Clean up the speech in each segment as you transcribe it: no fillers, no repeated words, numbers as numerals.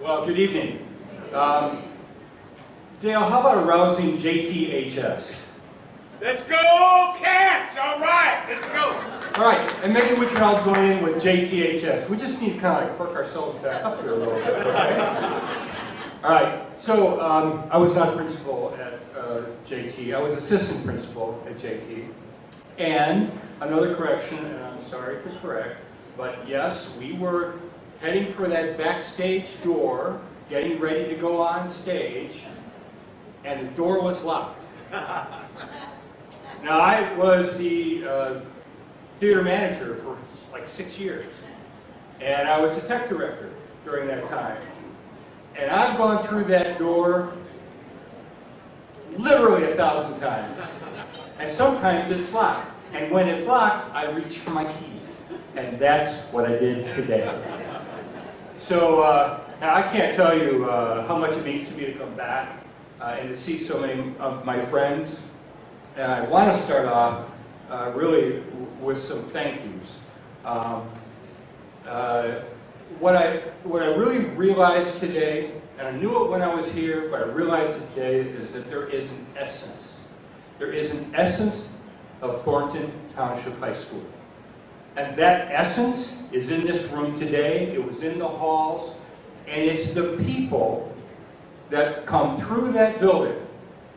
Well, good evening. Dale, how about a rousing JTHS? Let's go, Cats! All right, let's go. All right, and maybe we can all join in with JTHS. We just need to kind of like perk ourselves back up here a little bit, okay? All right, so I was not principal at JT. I was assistant principal at JT. And another correction, and I'm sorry to correct, but yes, we were heading for that backstage door, getting ready to go on stage, and the door was locked. Now, I was the theater manager for like 6 years, and I was the tech director during that time. And I've gone through that door literally 1,000 times. And sometimes it's locked. And when it's locked, I reach for my keys. And that's what I did today. So now I can't tell you how much it means to me to come back and to see so many of my friends. And I want to start off really with some thank yous. What I really realized today, and I knew it when I was here, but I realized today, is that there is an essence. There is an essence of Thornton Township High School. And that essence is in this room today. It was in the halls. And it's the people that come through that building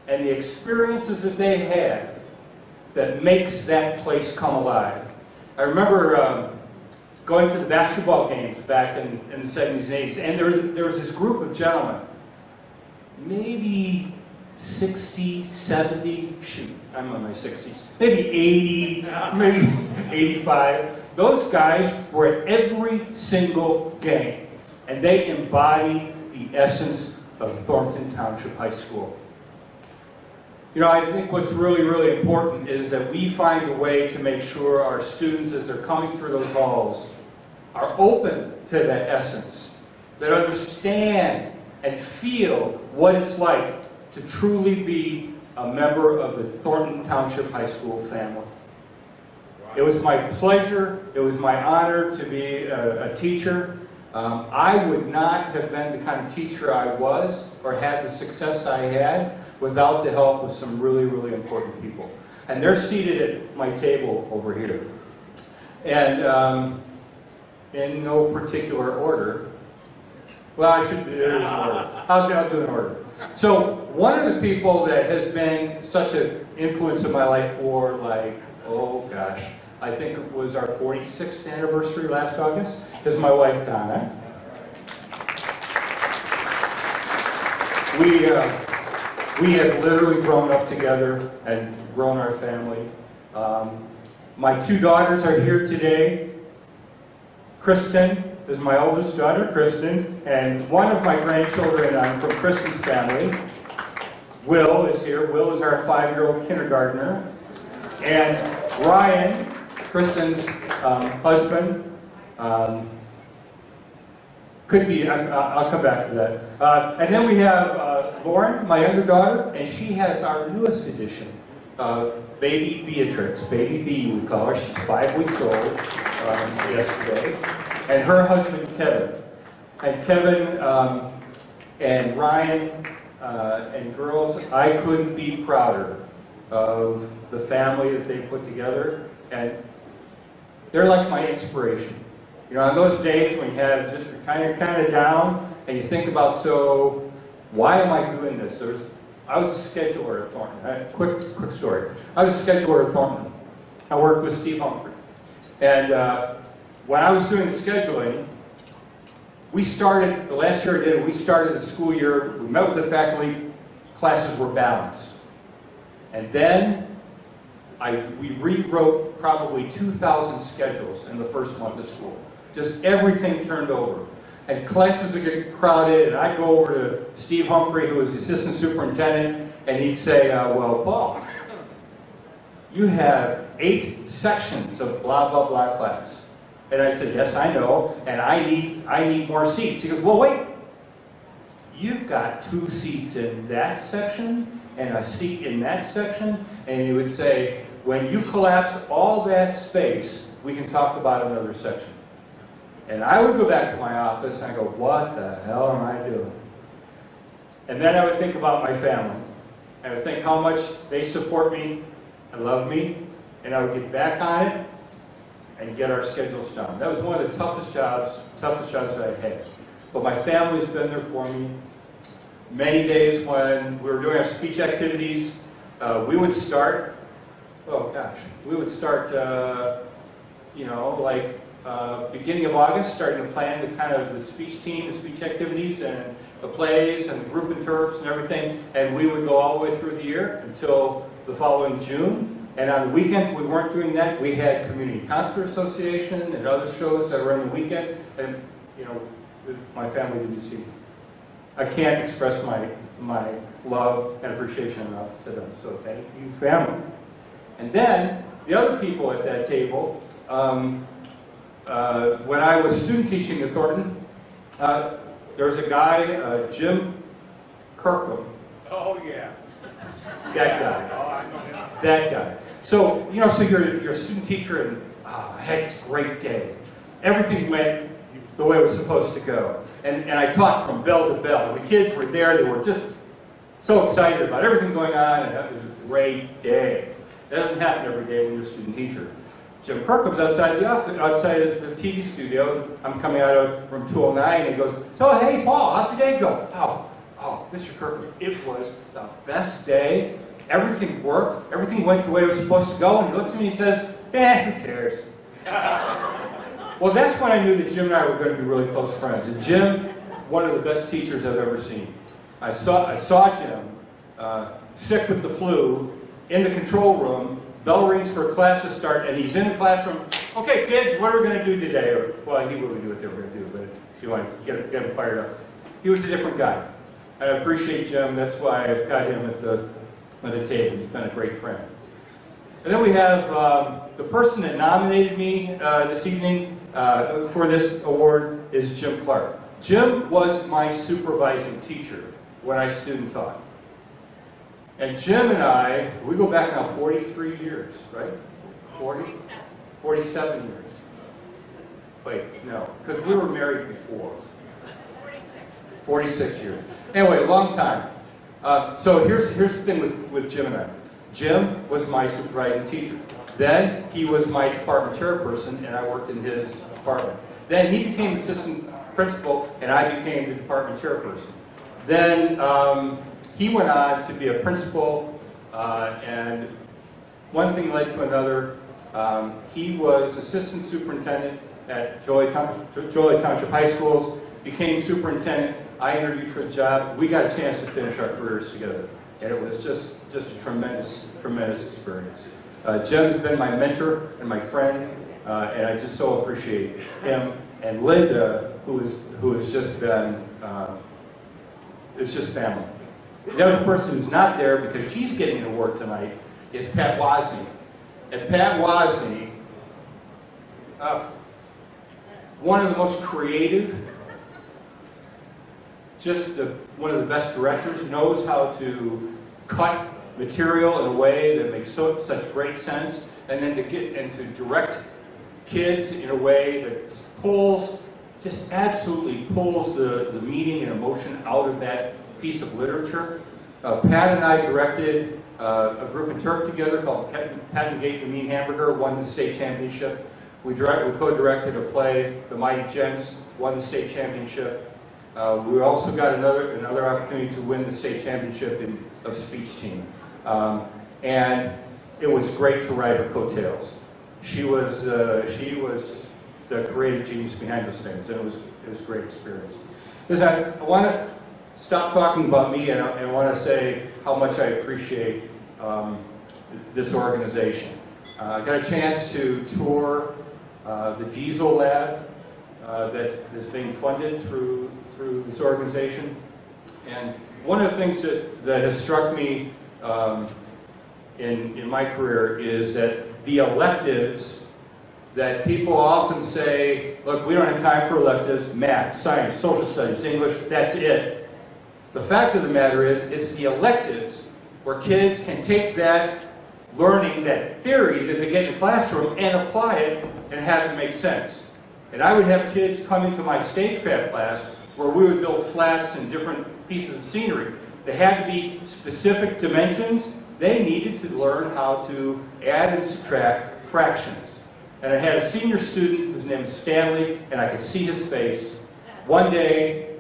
and the experiences that they had that makes that place come alive. I remember going to the basketball games back in the 70s and 80s, and there was this group of gentlemen, maybe 60, 70, shoot, I'm in my 60s, maybe 80, maybe 85. Those guys were at every single game, and they embodied the essence of Thornton Township High School. You know, I think what's really, really important is that we find a way to make sure our students, as they're coming through those halls, are open to that essence, that understand and feel what it's like to truly be a member of the Thornton Township High School family. Wow. It was my pleasure, it was my honor to be a teacher. I would not have been the kind of teacher I was or had the success I had without the help of some really, really important people. And they're seated at my table over here. And in no particular order, well, I should do an order. I'll do an order. So one of the people that has been such an influence in my life for like, oh gosh, I think it was our 46th anniversary last August, is my wife, Donna. We have literally grown up together and grown our family. My two daughters are here today. Kristen is my oldest daughter, Kristen, and one of my grandchildren, I'm from Kristen's family. Will is here. Will is our 5-year-old kindergartner. And Ryan, Kristen's husband, could be, I'll come back to that. And then we have Lauren, my younger daughter, and she has our newest addition, baby Beatrix, baby B we call her. She's 5 weeks old yesterday. And her husband, Kevin. And Kevin and Ryan and girls, I couldn't be prouder of the family that they put together. And they're like my inspiration. You know, on those days when you have just kind of down, and you think about, so why am I doing this? I was a scheduler at Thornton. Quick story. I was a scheduler at Thornton. I worked with Steve Humphrey. And when I was doing scheduling, we started, the last year I did it, we started the school year, we met with the faculty, classes were balanced. And then we rewrote probably 2,000 schedules in the first month of school. Just everything turned over. And classes would get crowded, and I'd go over to Steve Humphrey, who was the assistant superintendent, and he'd say, well, Paul, you have 8 sections of blah, blah, blah class. And I said, yes, I know, and I need more seats. He goes, well, wait, you've got 2 seats in that section and a seat in that section. And he would say, when you collapse all that space, we can talk about another section. And I would go back to my office and I go, what the hell am I doing? And then I would think about my family. I would think how much they support me and love me, and I would get back on it and get our schedules done. That was one of the toughest jobs I had. But my family's been there for me. Many days when we were doing our speech activities, we would start, beginning of August, starting to plan the kind of the speech team, the speech activities, and the plays, and the group interps and everything, and we would go all the way through the year until the following June. And on the weekends, we weren't doing that. We had Community Concert Association and other shows that were on the weekend, and my family didn't see. I can't express my love and appreciation enough to them. So thank you, family. And then the other people at that table, when I was student teaching at Thornton, there was a guy, Jim Kirkham. Oh, yeah. That guy. Oh, I know him. That guy. So, so you're a student teacher, and I had this great day. Everything went the way it was supposed to go. And I taught from bell to bell. The kids were there. They were just so excited about everything going on, and that was a great day. That doesn't happen every day when you're a student teacher. Jim Kirkham's outside the office, outside of the TV studio. I'm coming out of room 209, and he goes, "So, hey, Paul, how'd your day go?" Oh, Mr. Kirkham, it was the best day. Everything worked. Everything went the way it was supposed to go. And he looks at me and he says, who cares? Well, that's when I knew that Jim and I were going to be really close friends. And Jim, one of the best teachers I've ever seen. I saw Jim sick with the flu in the control room. Bell rings for a class to start, and he's in the classroom. Okay, kids, what are we going to do today? Or, well, he wouldn't do what they were going to do, but if you want to get him fired up. He was a different guy. I appreciate Jim. That's why I've got him at the table. He's been a great friend. And then we have the person that nominated me this evening for this award is Jim Clark. Jim was my supervising teacher when I student taught. And Jim and I, we go back now 43 years, right? 47 years. Wait, no, because we were married before. 46 years. Anyway, a long time. So here's the thing with Jim and I. Jim was my supervising teacher. Then he was my department chairperson, and I worked in his department. Then he became assistant principal, and I became the department chairperson. Then he went on to be a principal, and one thing led to another. He was assistant superintendent at Joliet Township High Schools, became superintendent. I interviewed for the job. We got a chance to finish our careers together, and it was just a tremendous experience. Jim has been my mentor and my friend, and I just so appreciate him. And Linda, who has just been, it's just family. The other person who's not there because she's getting an award tonight is Pat Wozni. And Pat Wozni, one of the most creative, one of the best directors, knows how to cut material in a way that makes such great sense, and then to direct kids in a way that just absolutely pulls the meaning and emotion out of that piece of literature. Pat and I directed a group interp together called Pat and Gate the Mean Hamburger, won the state championship. We co-directed a play, The Mighty Gents, won the state championship. We also got another opportunity to win the state championship of speech team. And it was great to ride her coattails. She was just the creative genius behind those things, and it was a great experience. Because I want to stop talking about me, and I want to say how much I appreciate this organization. I got a chance to tour the Diesel Lab that is being funded through this organization. And one of the things that has struck me in my career is that the electives that people often say, look, we don't have time for electives, math, science, social studies, English, that's it. The fact of the matter is, it's the electives where kids can take that learning, that theory that they get in the classroom and apply it and have it make sense. And I would have kids come into my stagecraft class where we would build flats and different pieces of scenery. They had to be specific dimensions. They needed to learn how to add and subtract fractions. And I had a senior student whose name is Stanley, and I could see his face. One day,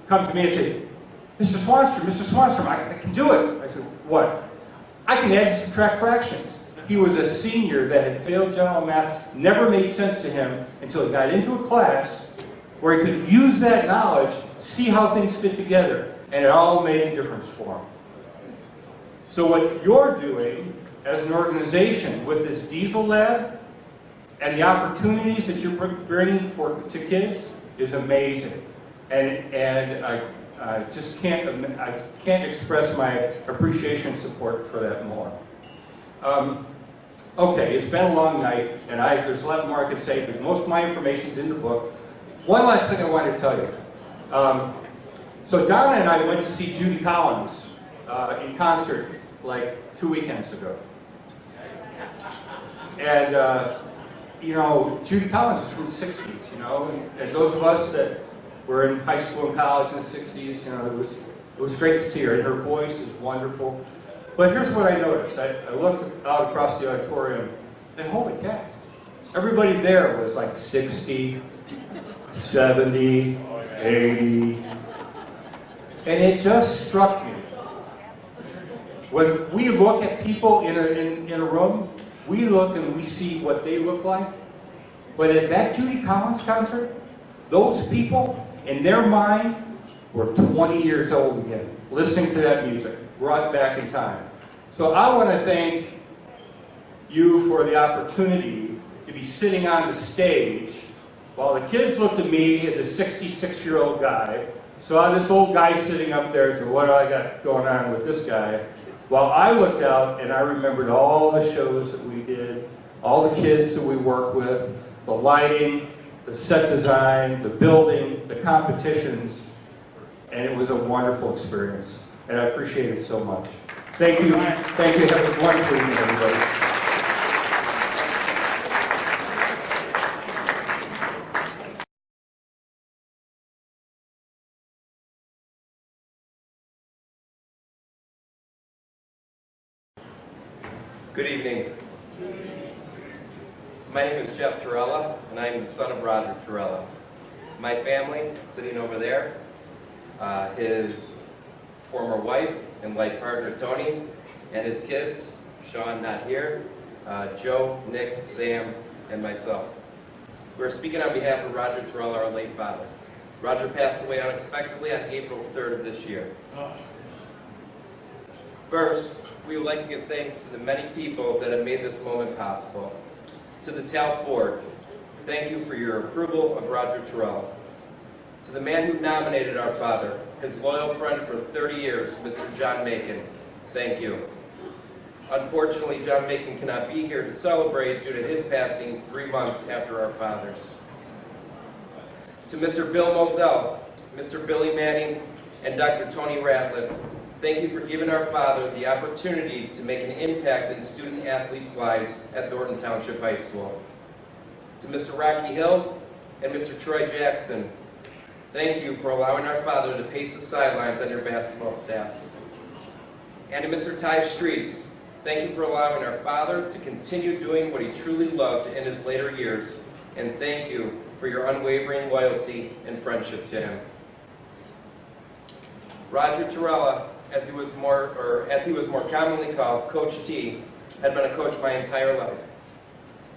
come to me and say, Mr. Swanstrom, I can do it. I said, what? I can add and subtract fractions. He was a senior that had failed general math, never made sense to him until he got into a class where he could use that knowledge, see how things fit together, and it all made a difference for him. So what you're doing as an organization with this Diesel Lab and the opportunities that you're bringing to kids is amazing. And I just can't express my appreciation and support for that more. Okay, it's been a long night, and there's a lot more I could say, but most of my information's in the book. One last thing I wanted to tell you. So Donna and I went to see Judy Collins in concert like 2 weekends ago. And, you know, Judy Collins is from the 60s, you know, and those of us that were in high school and college in the 60s, you know, it was great to see her, and her voice is wonderful. But here's what I noticed. I looked out across the auditorium, and holy cats, everybody there was like 60, 70, 80, and it just struck me. When we look at people in a room, we look and we see what they look like. But at that Judy Collins concert, those people, in their mind, were 20 years old again, listening to that music, brought back in time. So I want to thank you for the opportunity to be sitting on the stage while the kids looked at me, the 66-year-old guy, saw this old guy sitting up there and said, what do I got going on with this guy? While I looked out and I remembered all the shows that we did, all the kids that we worked with, the lighting, the set design, the building, the competitions, and it was a wonderful experience. And I appreciate it so much. Thank you. Thank you. Have a wonderful evening, everybody. Good evening. My name is Jeff Tarala, and I am the son of Roger Tarala. My family, sitting over there, his former wife and life partner Tony, and his kids, Sean not here, Joe, Nick, Sam, and myself. We're speaking on behalf of Roger Tarala, our late father. Roger passed away unexpectedly on April 3rd of this year. First, we would like to give thanks to the many people that have made this moment possible. To the TALF board, thank you for your approval of Roger Tarala. To the man who nominated our father, his loyal friend for 30 years, Mr. John Macon, thank you. Unfortunately, John Macon cannot be here to celebrate due to his passing 3 months after our father's. To Mr. Bill Moselle, Mr. Billy Manning, and Dr. Tony Ratliff, thank you for giving our father the opportunity to make an impact in student-athletes' lives at Thornton Township High School. To Mr. Rocky Hill and Mr. Troy Jackson, thank you for allowing our father to pace the sidelines on your basketball staffs. And to Mr. Ty Streets, thank you for allowing our father to continue doing what he truly loved in his later years, and thank you for your unwavering loyalty and friendship to him. Roger Tarala, as he was more commonly called, Coach T, had been a coach my entire life.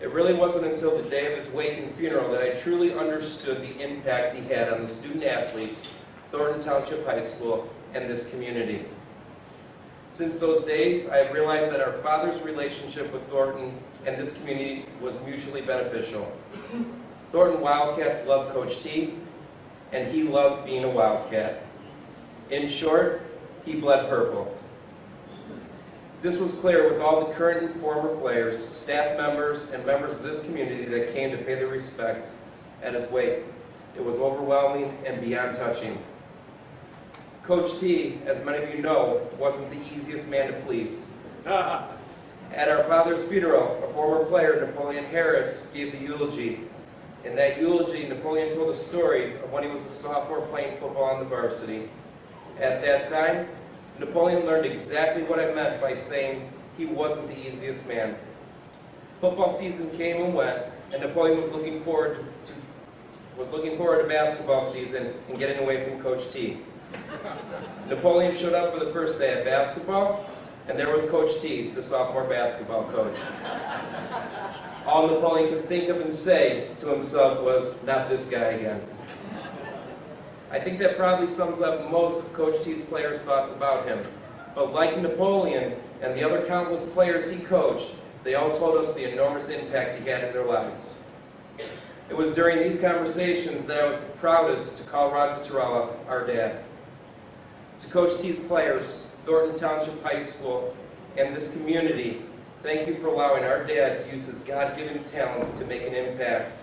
It really wasn't until the day of his wake and funeral that I truly understood the impact he had on the student athletes, Thornton Township High School, and this community. Since those days, I have realized that our father's relationship with Thornton and this community was mutually beneficial. Thornton Wildcats loved Coach T, and he loved being a Wildcat. In short, he bled purple. This was clear with all the current and former players, staff members, and members of this community that came to pay their respect at his wake. It was overwhelming and beyond touching. Coach T, as many of you know, wasn't the easiest man to please. At our father's funeral, a former player, Napoleon Harris, gave the eulogy. In that eulogy, Napoleon told a story of when he was a sophomore playing football on the varsity. At that time, Napoleon learned exactly what I meant by saying he wasn't the easiest man. Football season came and went, and Napoleon was looking forward to basketball season and getting away from Coach T. Napoleon showed up for the first day of basketball, and there was Coach T, the sophomore basketball coach. All Napoleon could think of and say to himself was, "Not this guy again." I think that probably sums up most of Coach T's players' thoughts about him. But like Napoleon and the other countless players he coached, they all told us the enormous impact he had in their lives. It was during these conversations that I was the proudest to call Roger Tarala our dad. To Coach T's players, Thornton Township High School, and this community, thank you for allowing our dad to use his God-given talents to make an impact.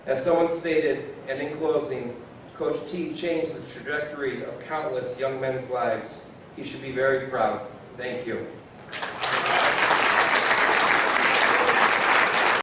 As someone stated, and in closing, Coach T changed the trajectory of countless young men's lives. He should be very proud. Thank you.